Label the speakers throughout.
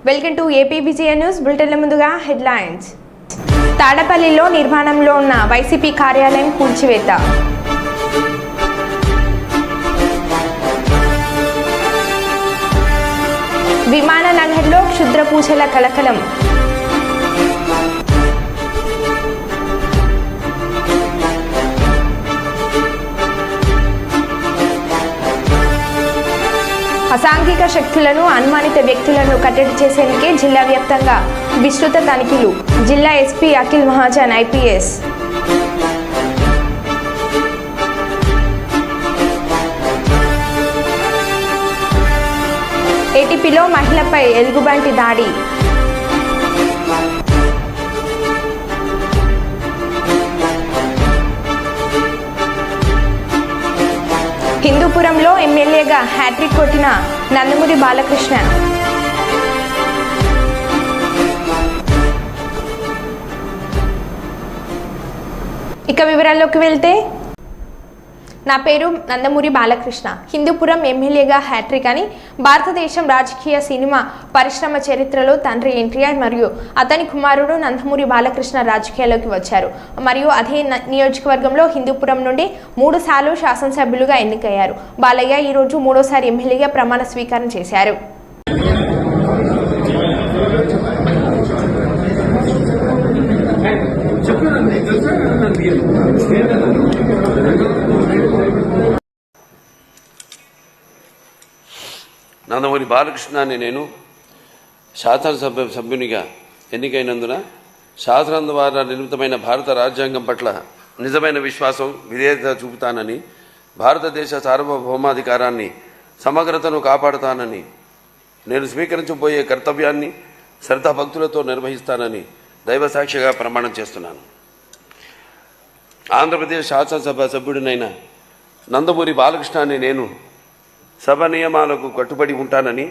Speaker 1: Welcome to ఏపీబీజీఏ news బులెటిన్ల ముందుగా headlines. తాడపల్లిలో నిర్మాణంలో ఉన్న వైసీపీ కార్యాలయం కూల్చివేత. విమాన నగర్లో క్షుద్ర పూజల కలకలం. అసాంఘిక శక్తులను అనుమానిత వ్యక్తులను కట్టడి చేసేందుకే జిల్లా వ్యాప్తంగా విస్తృత తనిఖీలు. జిల్లా ఎస్పీ అఖిల్ మహాజన్ ఐపీఎస్. ఏటీపీలో మహిళపై ఎలుగుబంటి దాడి. హిందూపురంలో ఎమ్మెల్యేగా హ్యాట్రిక్ కొట్టిన నందమూరి బాలకృష్ణ. ఇక వివరాల్లోకి వెళ్తే, నా పేరు నందమూరి బాలకృష్ణ. హిందూపురం ఎమ్మెల్యేగా హ్యాట్రిక్ అని భారతదేశం రాజకీయ సినిమా పరిశ్రమ చరిత్రలో తండ్రి ఎన్టీఆర్ మరియు అతని కుమారుడు నందమూరి బాలకృష్ణ రాజకీయాల్లోకి వచ్చారు. మరియు అదే నియోజకవర్గంలో హిందూపురం నుండి 3 సార్లు శాసనసభ్యులుగా ఎన్నికయ్యారు. బాలయ్య ఈరోజు 3వసారి ఎమ్మెల్యేగా ప్రమాణ స్వీకారం చేశారు.
Speaker 2: నందమూరి బాలకృష్ణ అని నేను శాసనసభ్యునిగా ఎన్నికైనందున శాసనం ద్వారా నిర్మితమైన భారత రాజ్యాంగం పట్ల నిజమైన విశ్వాసం, విధేయత చూపుతానని, భారతదేశ సార్వభౌమాధికారాన్ని, సమగ్రతను కాపాడుతానని, నేను స్వీకరించబోయే కర్తవ్యాన్ని శ్రద్ధాభక్తులతో నిర్వహిస్తానని దైవసాక్షిగా ప్రమాణం చేస్తున్నాను. ఆంధ్రప్రదేశ్ శాసనసభ సభ్యుడినైన నందమూరి బాలకృష్ణ అని నేను సభ నియమాలకు కట్టుబడి ఉంటానని,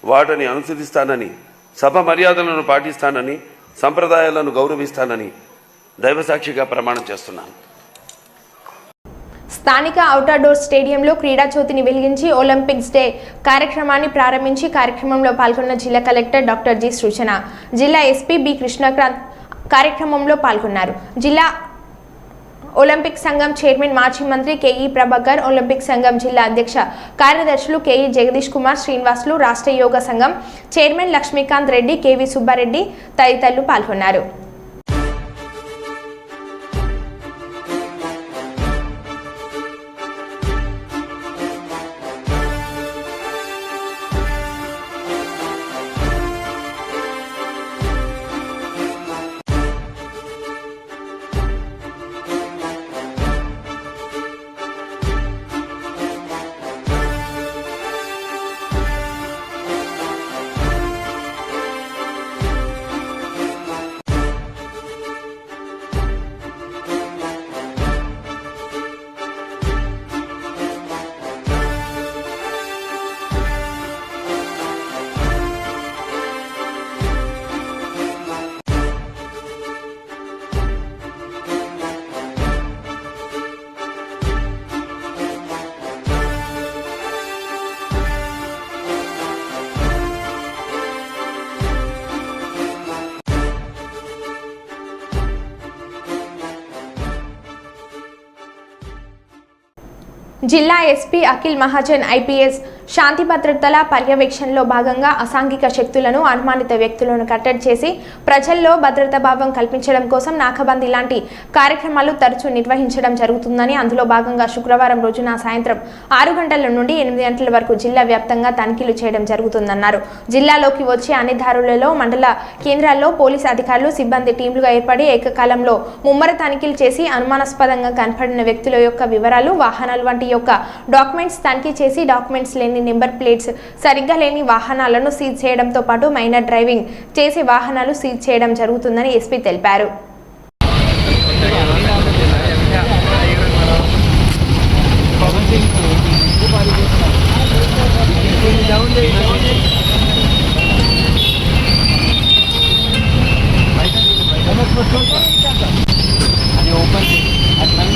Speaker 2: వాటిని అనుసరిస్తానని, సభ మర్యాదలను పాటిస్తానని, సంప్రదాయాలను గౌరవిస్తానని దైవసాక్షిగా ప్రమాణం చేస్తున్నాను.
Speaker 1: స్థానిక ఔటర్ స్టేడియంలో క్రీడా జ్యోతిని వెలిగించి ఒలింపిక్స్ డే కార్యక్రమాన్ని ప్రారంభించి కార్యక్రమంలో పాల్గొన్న జిల్లా కలెక్టర్ డాక్టర్ జి సృజన, జిల్లా ఎస్పీ బి కృష్ణకాంత్ కార్యక్రమంలో పాల్గొన్నారు. జిల్లా ఒలింపిక్ సంఘం చైర్మన్ మాజీ మంత్రి కేఈ ప్రభాకర్, ఒలింపిక్ సంఘం జిల్లా అధ్యక్ష కార్యదర్శులు కేఈ జగదీష్ కుమార్ శ్రీనివాసులు, రాష్ట్ర యోగా సంఘం చైర్మన్ లక్ష్మీకాంత్ రెడ్డి, కేవీ సుబ్బారెడ్డి తదితరులు పాల్గొన్నారు. జిల్లా ఎస్పీ అఖిల్ మహాజన్ ఐపీఎస్ శాంతి భద్రతల పర్యవేక్షణలో భాగంగా అసాంఘిక శక్తులను, అనుమానిత వ్యక్తులను కట్టడి చేసి ప్రజల్లో భద్రతా భావం కల్పించడం కోసం నాకాబందీ లాంటి కార్యక్రమాలు తరచూ నిర్వహించడం జరుగుతుందని, అందులో భాగంగా శుక్రవారం రోజున సాయంత్రం 6 గంటల నుండి 8 గంటల వరకు జిల్లా వ్యాప్తంగా తనిఖీలు చేయడం జరుగుతుందన్నారు. జిల్లాలోకి వచ్చే అన్ని దారులలో మండల కేంద్రాల్లో పోలీసు అధికారులు, సిబ్బంది టీంలుగా ఏర్పడి ఏకకాలంలో ముమ్మర తనిఖీలు చేసి అనుమానాస్పదంగా కనపడిన వ్యక్తుల యొక్క వివరాలు, వాహనాలు వంటి యొక్క డాక్యుమెంట్స్ తనిఖీ చేసి డాక్యుమెంట్స్ లేని నెంబర్ ప్లేట్స్ సరిగ్గా లేని వాహనాలను సీజ్ చేయడంతో పాటు మైనర్ డ్రైవింగ్ చేసే వాహనాలు సీజ్ చేయడం జరుగుతుందని ఎస్పీ తెలిపారు.
Speaker 3: అది ఓపెన్ అది మళ్ళీ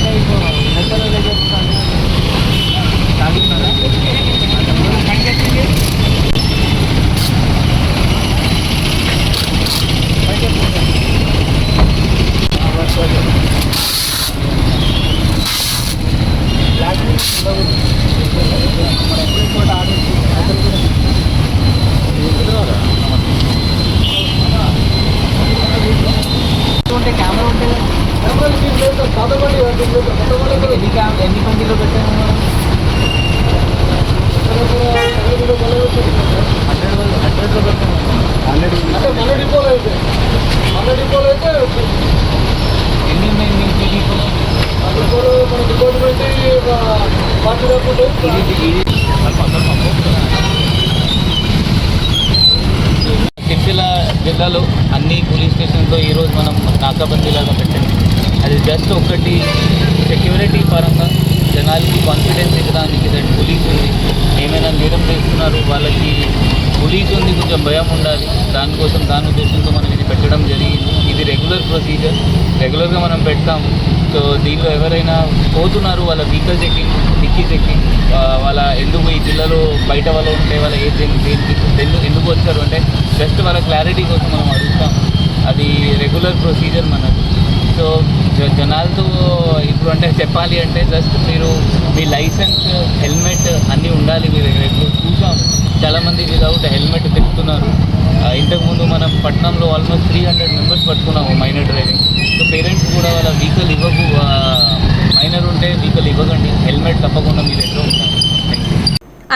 Speaker 3: ఉంటే కెమెరా ఉంటే ఎన్ని మందిలో పెట్టాము 100లో పెట్టాము 100 ఎన్ని ఉన్నాయి మీకు సిరిసిల్ల జిల్లాలో అన్ని పోలీస్ స్టేషన్లో ఈరోజు మనం నాకాబందీలాగా పెట్టాము. అది జస్ట్ ఒకటి సెక్యూరిటీ పరంగా జనాలకి కాన్ఫిడెన్స్ ఇవ్వడానికి దట్ పోలీస్ ఉంది, ఏమైనా నేరం చేస్తున్నారు వాళ్ళకి పోలీస్ ఉంది, కొంచెం భయం ఉండాలి. దానికోసం దాని ఉద్దేశంతో మనం ఇది పెట్టడం జరిగింది. ఇది రెగ్యులర్ ప్రొసీజర్, రెగ్యులర్గా మనం పెడతాము. సో దీనిలో ఎవరైనా పోతున్నారు వాళ్ళ వెహికల్ చెకింగ్, డిక్కీ చెకింగ్, వాళ్ళ ఎందుకు ఈ జిల్లాలో బయట వాళ్ళు ఉంటే వాళ్ళ ఎందుకు వచ్చారు అంటే జస్ట్ వాళ్ళ క్లారిటీ కోసం మనం అడుగుతాం. అది రెగ్యులర్ ప్రొసీజర్ మనకు. సో జనాలతో ఇప్పుడు అంటే చెప్పాలి అంటే జస్ట్ మీరు మీ లైసెన్స్, హెల్మెట్ అన్నీ ఉండాలి మీ దగ్గర. ఇప్పుడు చూసాం చాలామంది వితౌట్ హెల్మెట్ తిరుగుతున్నారు. ఇంతకుముందు మనం పట్టణంలో ఆల్మోస్ట్ 300 మెంబర్స్ పట్టుకున్నాము మైనర్ డ్రైవింగ్. సో పేరెంట్స్ కూడా వాళ్ళ వెహికల్ మైనర్ ఉంటే వెహికల్ ఇవ్వకండి, హెల్మెట్ తప్పకుండా మీ దగ్గర ఉంటారు.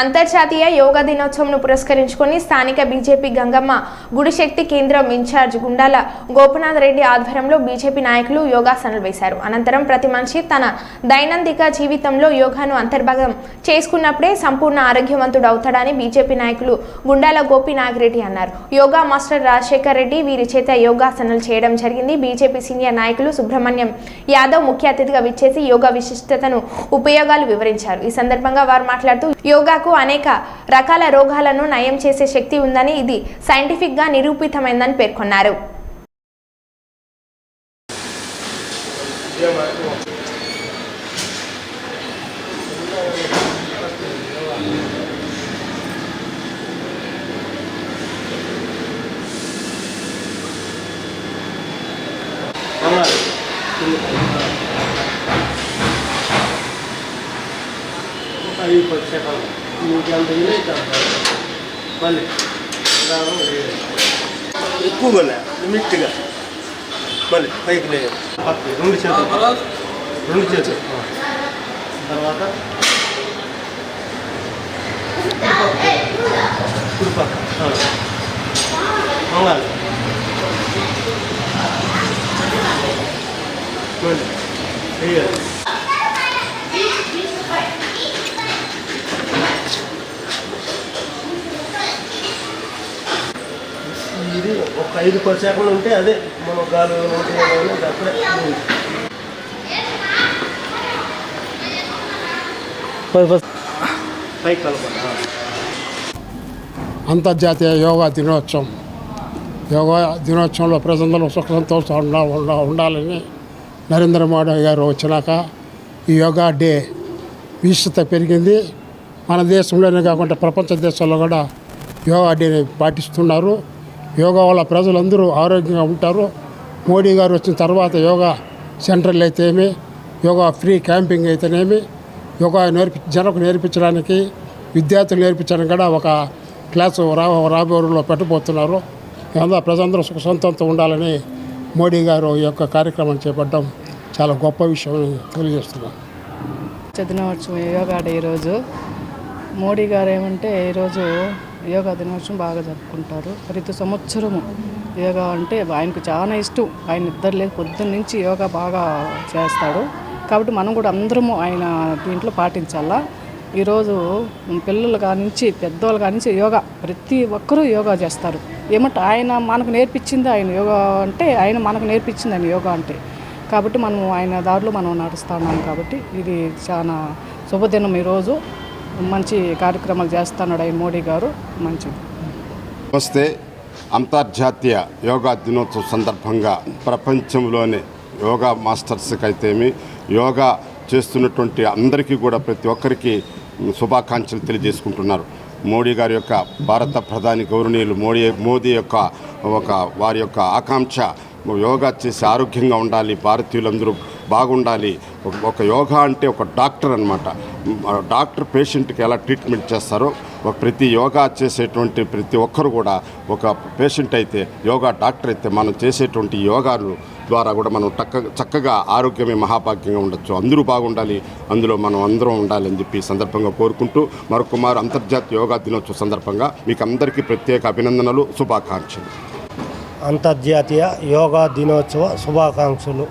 Speaker 1: అంతర్జాతీయ యోగా దినోత్సవంను పురస్కరించుకొని స్థానిక బీజేపీ గంగమ్మ గుడి శక్తి కేంద్రం ఇన్ఛార్జ్ గుండాల గోపనాథ్ రెడ్డి ఆధ్వర్యంలో బీజేపీ నాయకులు యోగాసనాలు వేశారు. అనంతరం ప్రతి మనిషి తన దైనందిక జీవితంలో యోగాను అంతర్భాగం చేసుకున్నప్పుడే సంపూర్ణ ఆరోగ్యవంతుడు అవుతాడని బీజేపీ నాయకులు గుండాల గోపీనాథ్ రెడ్డి అన్నారు. యోగా మాస్టర్ రాజశేఖర్ రెడ్డి వీరి చేత యోగాసనాలు చేయడం జరిగింది. బీజేపీ సీనియర్ నాయకులు సుబ్రహ్మణ్యం యాదవ్ ముఖ్య అతిథిగా విచ్చేసి యోగా విశిష్టతను, ఉపయోగాలు వివరించారు. ఈ సందర్భంగా వారు మాట్లాడుతూ యోగా అనేక రకాల రోగాలను నయం చేసే శక్తి ఉందని, ఇది సైంటిఫిక్ గా నిరూపితమైందని పేర్కొన్నారు.
Speaker 4: ఎక్కువగా లిమిట్గా మళ్ళీ పైకి లేదు. రెండు చేతులు తర్వాత కుడిపక్క మంగాలి వేయాలి. ఇది ఒక 5-10 సెకండ్లు ఉంటే అదే మనం గాలు అప్పుడే పైకి కలపాలి.
Speaker 5: అంతర్జాతీయ యోగా దినోత్సవంలో ప్రజలందరూ సుఖ సంతోషంగా ఉండాలని నరేంద్ర మోడీ గారు వచ్చినాక ఈ యోగా డే విశిష్టత పెరిగింది. మన దేశంలోనే కాకుండా ప్రపంచ దేశాల్లో కూడా యోగా డేని పాటిస్తున్నారు. యోగా వల్ల ప్రజలందరూ ఆరోగ్యంగా ఉంటారు. మోడీ గారు వచ్చిన తర్వాత యోగా సెంటర్లు అయితేమి, యోగా ఫ్రీ క్యాంపింగ్ అయితేనేమి, యోగా జనకు నేర్పించడానికి, విద్యార్థులు నేర్పించడానికి కూడా ఒక క్లాసు రాబోయే రోజుల్లో పెట్టబోతున్నారు. అందువల్ల ప్రజలందరూ సుఖ సంతోషంతో ఉండాలని మోడీ గారు ఈ యొక్క కార్యక్రమం చేపట్టడం చాలా గొప్ప విషయం తెలియజేస్తున్నాను.
Speaker 6: దినోత్సవం యోగా డే ఈరోజు మోడీ గారు ఏమంటే ఈరోజు యోగా దినోత్సవం బాగా జరుపుకుంటారు. ప్రతి సంవత్సరము యోగా అంటే ఆయనకు చాలా ఇష్టం. ఆయన నిద్ర లేదు, పొద్దున్న నుంచి యోగా బాగా చేస్తాడు. కాబట్టి మనం కూడా అందరము ఆయన దీంట్లో పాటించాలా. ఈరోజు పిల్లలు కానించి పెద్దవాళ్ళు కానించి యోగా ప్రతి ఒక్కరూ యోగా చేస్తారు. ఏమంటే ఆయన మనకు నేర్పించింది, ఆయన యోగా అంటే ఆయన మనకు నేర్పించింది ఆయన యోగా అంటే. కాబట్టి మనం ఆయన దారిలో మనం నడుస్తున్నాం. కాబట్టి ఇది చాలా శుభదినం. ఈరోజు మంచి కార్యక్రమాలు చేస్తున్నాడు ఆయన మోడీ గారు. మంచిది.
Speaker 7: నమస్తే. అంతర్జాతీయ యోగా దినోత్సవం సందర్భంగా ప్రపంచంలోనే యోగా మాస్టర్స్కి అయితేమి యోగా చేస్తున్నటువంటి అందరికీ కూడా ప్రతి ఒక్కరికి శుభాకాంక్షలు తెలియజేసుకుంటున్నారు. మోడీ గారి యొక్క భారత ప్రధాని గౌరవనీయులు మోదీ యొక్క వారి యొక్క ఆకాంక్ష యోగా చేసి ఆరోగ్యంగా ఉండాలి, భారతీయులందరూ బాగుండాలి. ఒక యోగా అంటే ఒక డాక్టర్ అన్నమాట. డాక్టర్ పేషెంట్కి ఎలా ట్రీట్మెంట్ చేస్తారో ప్రతి యోగా చేసేటువంటి ప్రతి ఒక్కరు కూడా ఒక పేషెంట్ అయితే యోగా డాక్టర్ అయితే మనం చేసేటువంటి యోగాలు ద్వారా కూడా మనం చక్కగా ఆరోగ్యమే మహాభాగ్యంగా ఉండొచ్చు. అందరూ బాగుండాలి, అందులో మనం అందరం ఉండాలి అని చెప్పి ఈ సందర్భంగా కోరుకుంటూ మరొకమారు అంతర్జాతీయ యోగా దినోత్సవం సందర్భంగా మీకు అందరికీ ప్రత్యేక అభినందనలు, శుభాకాంక్షలు.
Speaker 4: అంతర్జాతీయ యోగా దినోత్సవ శుభాకాంక్షలు.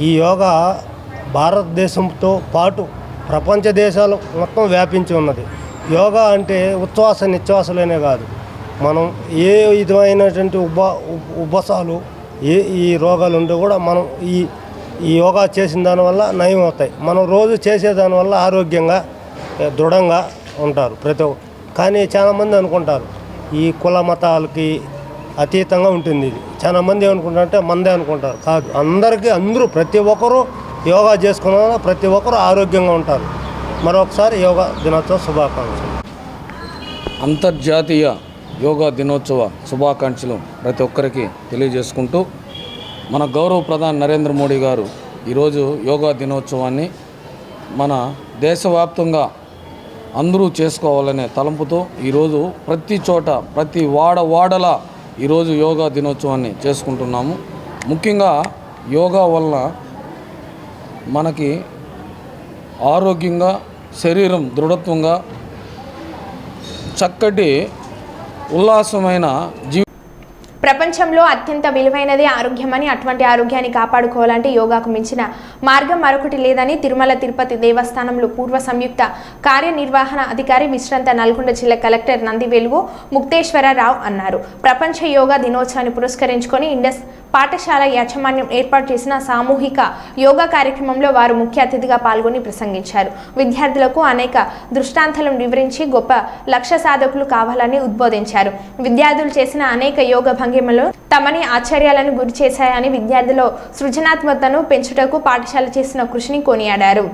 Speaker 4: ఈ యోగా భారతదేశంతో పాటు ప్రపంచ దేశాలు మొత్తం వ్యాపించి ఉన్నది. యోగా అంటే ఉచ్ఛ్వాస నిశ్వాసలనే కాదు, మనం ఏ విధమైనటువంటి ఉబ్బసాలు ఈ రోగాలు ఉంటే కూడా మనం ఈ యోగా చేసిన దానివల్ల నయం అవుతాయి. మనం రోజు చేసేదానివల్ల ఆరోగ్యంగా దృఢంగా ఉంటారు ప్రతి కానీ చాలామంది అనుకుంటారు ఈ కుల మతాలకి అతీతంగా ఉంటుంది ఇది. చాలామంది ఏమనుకుంటారంటే మందే అనుకుంటారు. కాదు, అందరూ ప్రతి ఒక్కరూ యోగా చేసుకున్న ప్రతి ఒక్కరూ ఆరోగ్యంగా ఉంటారు. మరొకసారి యోగా దినోత్సవ శుభాకాంక్షలు.
Speaker 8: అంతర్జాతీయ యోగా దినోత్సవ శుభాకాంక్షలు ప్రతి ఒక్కరికి తెలియజేసుకుంటూ మన గౌరవ ప్రధాని నరేంద్ర మోడీ గారు ఈరోజు యోగా దినోత్సవాన్ని మన దేశవ్యాప్తంగా అందరూ చేసుకోవాలనే తలంపుతో ఈరోజు ప్రతి చోట ప్రతి వాడల ఈరోజు యోగా దినోత్సవాన్ని చేసుకుంటున్నాము. ముఖ్యంగా యోగా వలన మనకి ఆరోగ్యంగా శరీరం దృఢత్వంగా చక్కటి ఉల్లాసమైన
Speaker 1: ప్రపంచంలో అత్యంత విలువైనదే ఆరోగ్యమని, అటువంటి ఆరోగ్యాన్ని కాపాడుకోవాలంటే యోగాకు మించిన మార్గం మరొకటి లేదని తిరుమల తిరుపతి దేవస్థానంలో పూర్వ సంయుక్త కార్యనిర్వహణ అధికారి విశ్రాంత నల్గొండ జిల్లా కలెక్టర్ నంది వెలుగు ముక్తేశ్వరరావు అన్నారు. ప్రపంచ యోగా దినోత్సవాన్ని పురస్కరించుకొని ఇండస్ పాఠశాల యాజమాన్యం ఏర్పాటు చేసిన సామూహిక యోగా కార్యక్రమంలో వారు ముఖ్య అతిథిగా పాల్గొని ప్రసంగించారు. విద్యార్థులకు అనేక దృష్టాంతాలను వివరించి గొప్ప లక్ష్య సాధకులు కావాలని ఉద్బోధించారు. విద్యార్థులు చేసిన అనేక యోగ భంగిమలు తమని ఆశ్చర్యాలను గురి చేశాయని, విద్యార్థుల సృజనాత్మకతను పెంచుటకు పాఠశాల చేసిన కృషిని కొనియాడారు.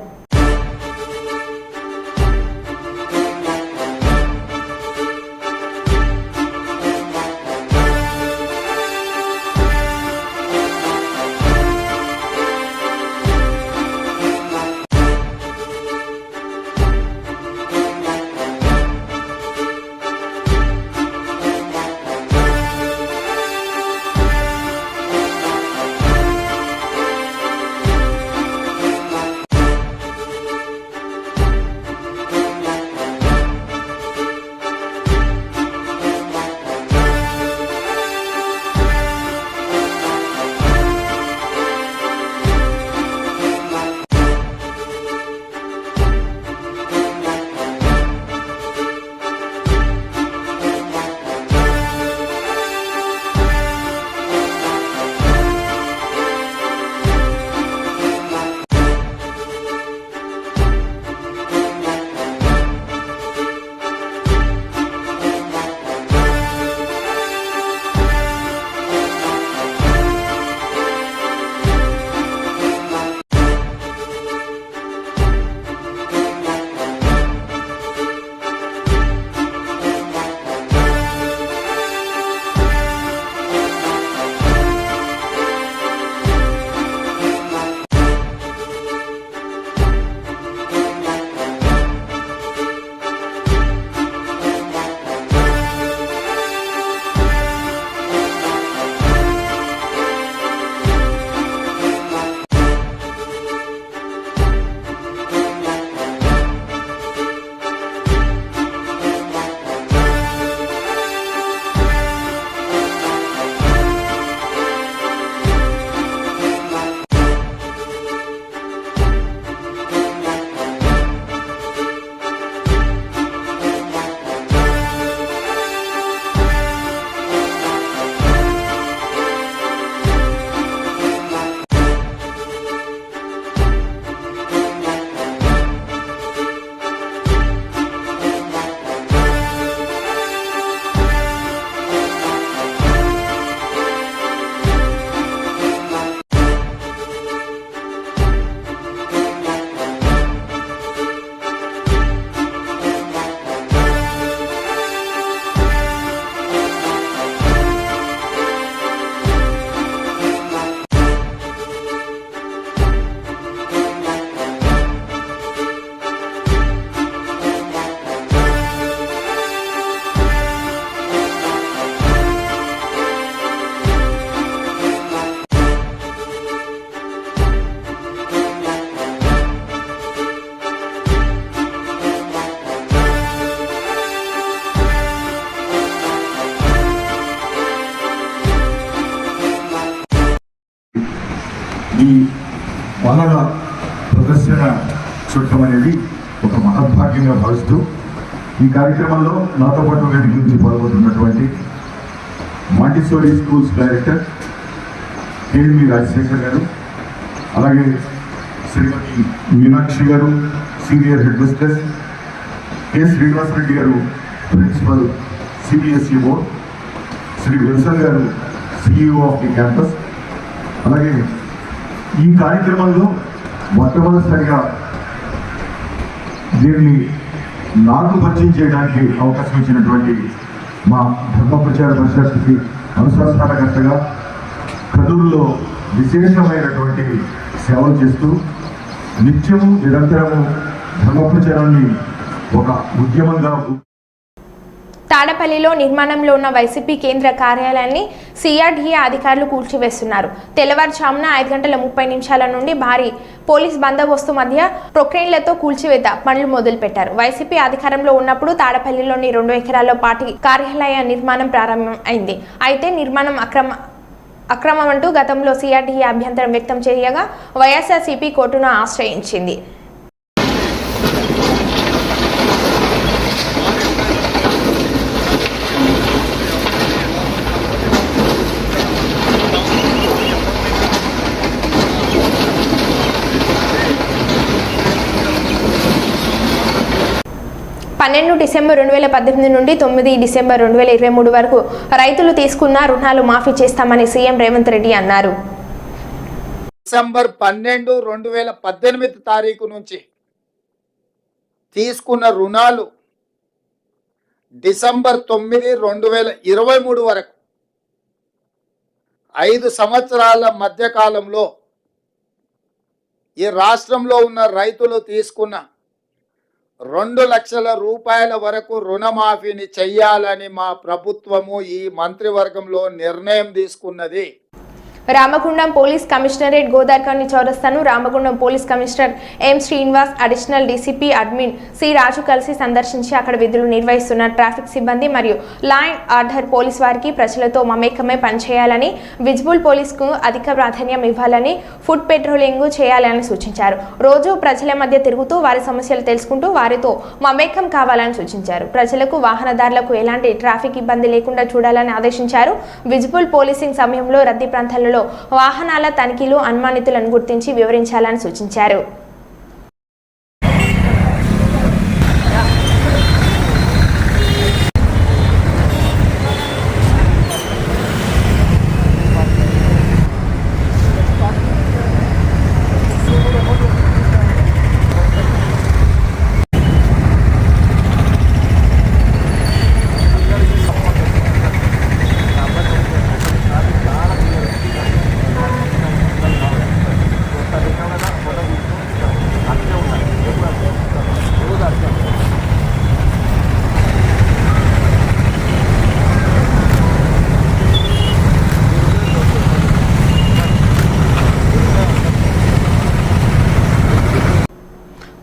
Speaker 9: ఈ వనరుల ప్రదర్శన చూడటం అనేది ఒక మహద్భాగ్యంగా భావిస్తూ ఈ కార్యక్రమంలో నాతో పాటు వేదిక నుంచి పాల్గొంటున్నటువంటి Montessori schools director KMV Rajasekhar garu, అలాగే Shrimati Meenakshi garu senior headmistress, K Srinivasa Reddy garu principal CBSE board, Shri Wilson garu CEO of the campus, అలాగే ఈ కార్యక్రమంలో మొట్టమొదటిసారిగా దీన్ని నాకు పరిచయం చేయడానికి అవకాశం ఇచ్చినటువంటి మా ధర్మ ప్రచార పరిషత్కి అనుసంధానకర్తగా కర్నూలులో విశేషమైనటువంటి సేవలు చేస్తూ నిత్యము నిరంతరము ధర్మ ప్రచారాన్ని ఒక ఉద్యమంగా
Speaker 1: తాడపల్లిలో నిర్మాణంలో ఉన్న వైసీపీ కేంద్ర కార్యాలయాన్ని సిఆర్డీఏ అధికారులు కూల్చివేస్తున్నారు. తెల్లవారుజామున 5:30 నుండి భారీ పోలీస్ బందోబస్తు మధ్య ప్రొక్రెయిన్లతో కూల్చివేత పనులు మొదలుపెట్టారు. వైసీపీ అధికారంలో ఉన్నప్పుడు తాడపల్లిలోని 2 ఎకరాల్లో పార్టీ కార్యాలయ నిర్మాణం ప్రారంభం అయింది. అయితే నిర్మాణం అక్రమం అంటూ గతంలో సిఆర్డీఏ అభ్యంతరం వ్యక్తం చేయగా వైఎస్ఆర్సీపీ కోర్టును ఆశ్రయించింది. డిసెంబర్ 2018 నుండి 9 డిసెంబర్ 2023 వరకు రైతులు తీసుకున్న రుణాలు మాఫీ చేస్తామని సీఎం రేవంత్ రెడ్డి అన్నారు.
Speaker 10: డిసెంబర్ 12, 2018 తారీఖు నుంచి తీసుకున్న రుణాలు డిసెంబర్ 9, 2023 వరకు 5 సంవత్సరాల మధ్యకాలంలో ఈ రాష్ట్రంలో ఉన్న రైతులు తీసుకున్న 2 లక్షల రూపాయల వరకు రుణమాఫీని చెయ్యాలని మా ప్రభుత్వము ఈ మంత్రివర్గంలో నిర్ణయం తీసుకున్నది.
Speaker 1: రామగుండం పోలీస్ కమిషనరేట్ గోదార్కర్ని చౌరస్తాను Ramagundam police commissioner M Srinivas, additional DCP admin C Raju కలిసి సందర్శించి అక్కడ విధులు నిర్వహిస్తున్న ట్రాఫిక్ సిబ్బంది మరియు లా అండ్ ఆర్డర్ పోలీస్ వారికి ప్రజలతో మమేకమై పనిచేయాలని, విజిబుల్ పోలీసుకు అధిక ప్రాధాన్యం ఇవ్వాలని, ఫుడ్ పెట్రోలింగ్ చేయాలని సూచించారు. రోజు ప్రజల మధ్య తిరుగుతూ వారి సమస్యలు తెలుసుకుంటూ వారితో మమేకం కావాలని సూచించారు. ప్రజలకు, వాహనదారులకు ఎలాంటి ట్రాఫిక్ ఇబ్బంది లేకుండా చూడాలని ఆదేశించారు. విజిబుల్ పోలీసింగ్ సమయంలో రద్దీ ప్రాంతాలలో వాహనాల తనిఖీలు, అనుమానితులను గుర్తించి వివరించాలని సూచించారు.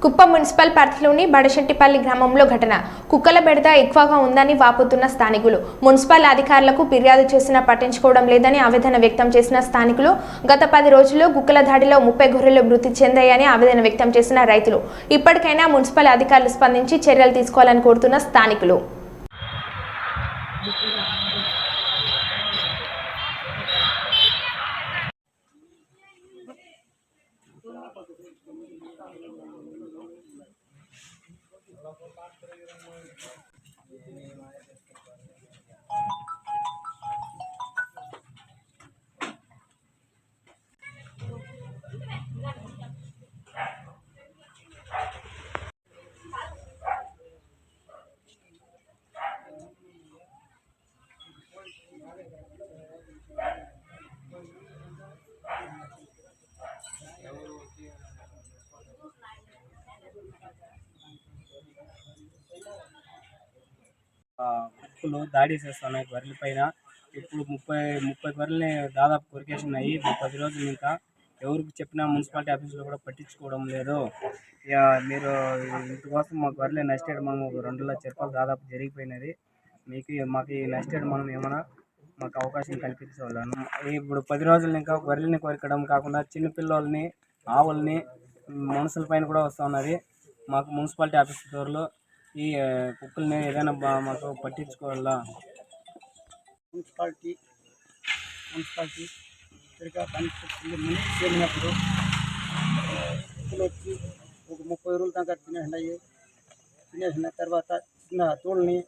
Speaker 1: కుప్పం మున్సిపల్ పరిధిలోని బడశెట్టిపల్లి గ్రామంలో ఘటన. కుక్కల బెడద ఎక్కువగా ఉందని వాపోతున్న స్థానికులు. మున్సిపల్ అధికారులకు ఫిర్యాదు చేసినా పట్టించుకోవడం లేదని ఆవేదన వ్యక్తం చేసిన స్థానికులు. గత 10 రోజుల్లో కుక్కల దాడిలో 30 గొర్రెలు మృతి చెందాయని ఆవేదన వ్యక్తం చేసిన రైతులు. ఇప్పటికైనా మున్సిపల్ అధికారులు స్పందించి చర్యలు తీసుకోవాలని కోరుతున్న స్థానికులు.
Speaker 11: కుక్కలు దాడి చేస్తున్నాయి గొర్రెల పైన. ఇప్పుడు 30 గొర్రెల్ని దాదాపు కొరికేస్తున్నాయి. 10 రోజులు ఇంకా ఎవరికి చెప్పినా మున్సిపాలిటీ ఆఫీసులో కూడా పట్టించుకోవడం లేదు. ఇక మీరు ఇందుకోసం మా గొర్రెలు నష్టం మనం 2 లక్షల రూపాయలు దాదాపు జరిగిపోయినది. మాకు ఈ నష్టం మనం ఏమైనా మాకు అవకాశం కల్పించేవాళ్ళను. ఇప్పుడు 10 రోజులు ఇంకా గొర్రెల్ని కొరకడం కాకుండా చిన్నపిల్లల్ని, ఆవుల్ని, మనుషుల పైన కూడా వస్తూ ఉన్నది. మాకు మున్సిపాలిటీ ఆఫీస్ దూరంలో ఈ కుక్కల్ని ఏదైనా మాకు పట్టించుకోవాలా.
Speaker 12: మున్సిపాలిటీ సరిగా పని చేసినప్పుడు కుక్కలు వచ్చి ఒక 30 రోజుల దాకా తినేసిన తర్వాత చిన్న తోళ్ళని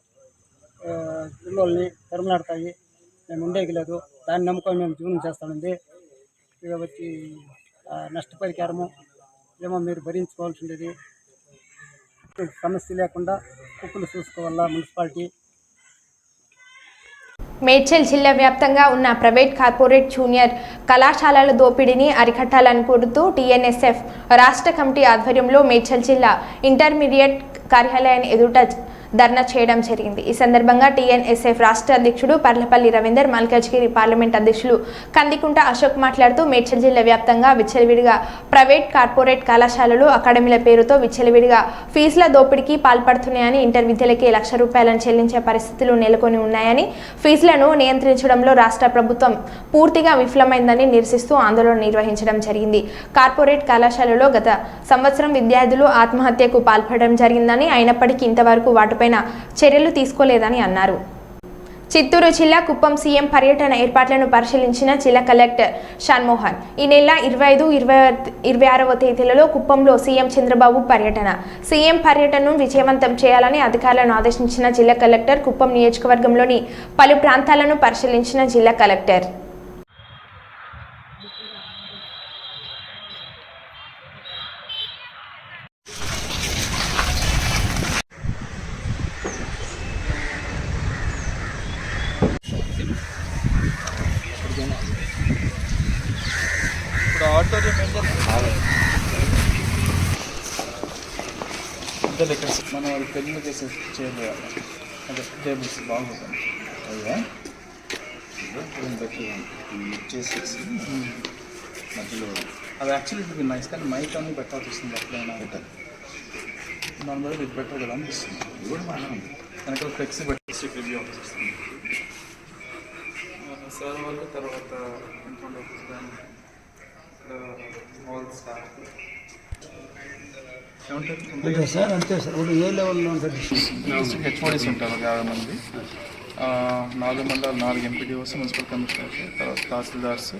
Speaker 12: పిల్లల్ని తరుములాడతాయి. మేము ఉండేకి లేదు. దాన్ని నమ్ముకొని మేము జీవనం చేస్తామండి. ఇక వచ్చి నష్టపరిహారము ఏమో మీరు భరించుకోవాల్సి ఉండేది. సమస్య లేకుండా కుక్కలు చూసుకోవాలా మున్సిపాలిటీ.
Speaker 1: మేడ్చల్ జిల్లా వ్యాప్తంగా ఉన్న ప్రైవేట్, కార్పొరేట్, జూనియర్ కళాశాలల దోపిడీని అరికట్టాలని కోరుతూ టీఎన్ఎస్ఎఫ్ రాష్ట్ర కమిటీ ఆధ్వర్యంలో మేడ్చల్ జిల్లా ఇంటర్మీడియట్ కార్యాలయాన్ని ఎదుట ధర్నా చేయడం జరిగింది. ఈ సందర్భంగా టీఎన్ఎస్ఎఫ్ రాష్ట్ర అధ్యక్షుడు పర్లపల్లి రవీందర్, మల్కాజ్గిరి పార్లమెంట్ అధ్యక్షులు కందికుంట అశోక్ మాట్లాడుతూ మేడ్చల్ జిల్లా వ్యాప్తంగా విచ్చలవిడిగా ప్రైవేట్, కార్పొరేట్ కళాశాలలు, అకాడమీల పేరుతో విచ్చలవిడిగా ఫీజుల దోపిడీకి పాల్పడుతున్నాయని, ఇంటర్ విద్యలకి ₹1,00,000 చెల్లించే పరిస్థితులు నెలకొని ఉన్నాయని, ఫీజులను నియంత్రించడంలో రాష్ట్ర ప్రభుత్వం పూర్తిగా విఫలమైందని నిరసిస్తూ ఆందోళన నిర్వహించడం జరిగింది. కార్పొరేట్ కళాశాలలో గత సంవత్సరం విద్యార్థులు ఆత్మహత్యకు పాల్పడడం జరిగిందని, అయినప్పటికీ ఇంతవరకు వాటిపైన చర్యలు తీసుకోలేదని అన్నారు. చిత్తూరు జిల్లా కుప్పం సీఎం పర్యటన ఏర్పాట్లను పరిశీలించిన జిల్లా కలెక్టర్ షణ్మోహన్. ఈ నెల 25, 26వ తేదీలలో కుప్పంలో సీఎం చంద్రబాబు పర్యటన. సీఎం పర్యటనను విజయవంతం చేయాలని అధికారులను ఆదేశించిన జిల్లా కలెక్టర్. కుప్పం నియోజకవర్గంలోని పలు ప్రాంతాలను పరిశీలించిన జిల్లా కలెక్టర్.
Speaker 3: మనం అది పెళ్ళి చేసి చేయలేదు. అదే టేబుల్స్ బాగుంటుంది అయ్యా చేసేసి మధ్యలో అది యాక్చువల్లీ ఇట్ బి నైస్, కానీ మైక్ అన్ని పెట్టాల్సి వస్తుంది. ఎట్లయినా బెటర్ నార్మల్గా ఇది బెటర్ కదా అనిపిస్తుంది. ఇది కూడా బాగానే ఉంది. వెనకాల ఫ్లెక్సిబుల్ రివ్యూ ఆఫీస్ వస్తుంది సార్ వాళ్ళు. తర్వాత ఆల్ స్టాఫ్
Speaker 12: అంతే సార్. ఇప్పుడు ఏ లెవెల్లో ఉంటుంది?
Speaker 3: హెచ్ఓడీస్ ఉంటారు 50 మంది, 4 మండలాలు, 4 ఎంపీడీఓస్, మున్సిపల్ కమిషనర్స్, తర్వాత తహసీల్దార్స్,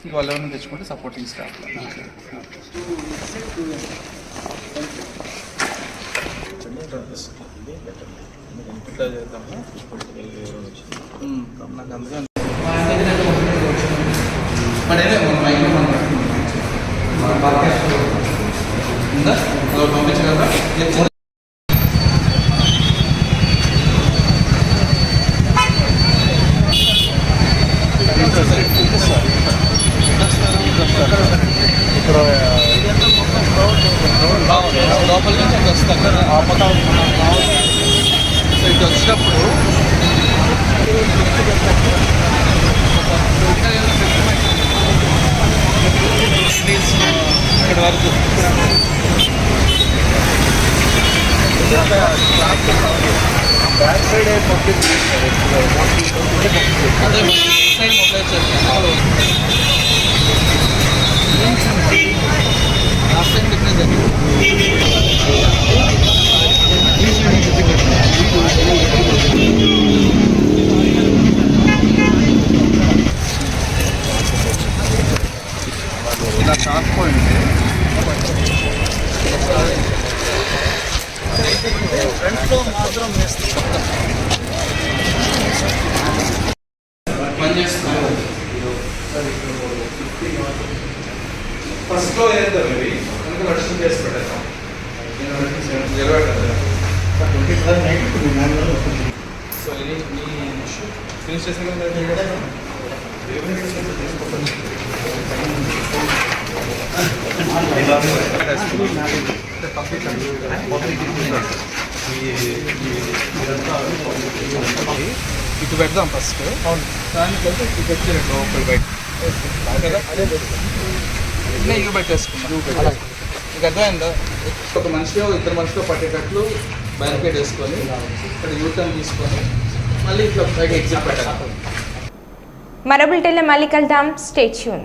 Speaker 3: ఇంకా వాళ్ళు ఎవరైనా తెచ్చుకుంటే సపోర్టింగ్ స్టాఫ్. ఇట్లా చేద్దాము. నాకు అందుకని పంపించగలరా? లోపల నుంచి వస్తాను. సో ఇటు వచ్చినప్పుడు ఇక్కడ వరకు బ్యాక్ సైడ్ పంపించి అదే సైడ్ మొబైల్ చేస్తాను. లాస్ట్ టైం డిఫరెన్స్ ఇలా కాకపోయింది. ఫ్రంట్లో మాత్రం పనిచేస్తున్నాను. ఫస్ట్లో ఏదైతే కనుక నడుచుకుని చేసి పెట్టాను. సో ఇది ఫినిష్ చేసిన ఇటు పెడదాం ఫస్ట్. దానికంటే ఇటు పెట్టి లోపల బయట కదా ఇవి పెట్టేసుకున్నాం. మీకు అర్థమైందా? ఒక మనిషిలో 2 మనుషులు పట్టేటట్లు బ్యారికేడ్ వేసుకొని ఇక్కడ యూటర్న్ తీసుకొని మళ్ళీ ఇట్లా బయట ఎగ్జిట్ పెట్టాలి.
Speaker 1: మరో బులెటిన్లో మళ్ళీ కలుద్దాం. Stay tune.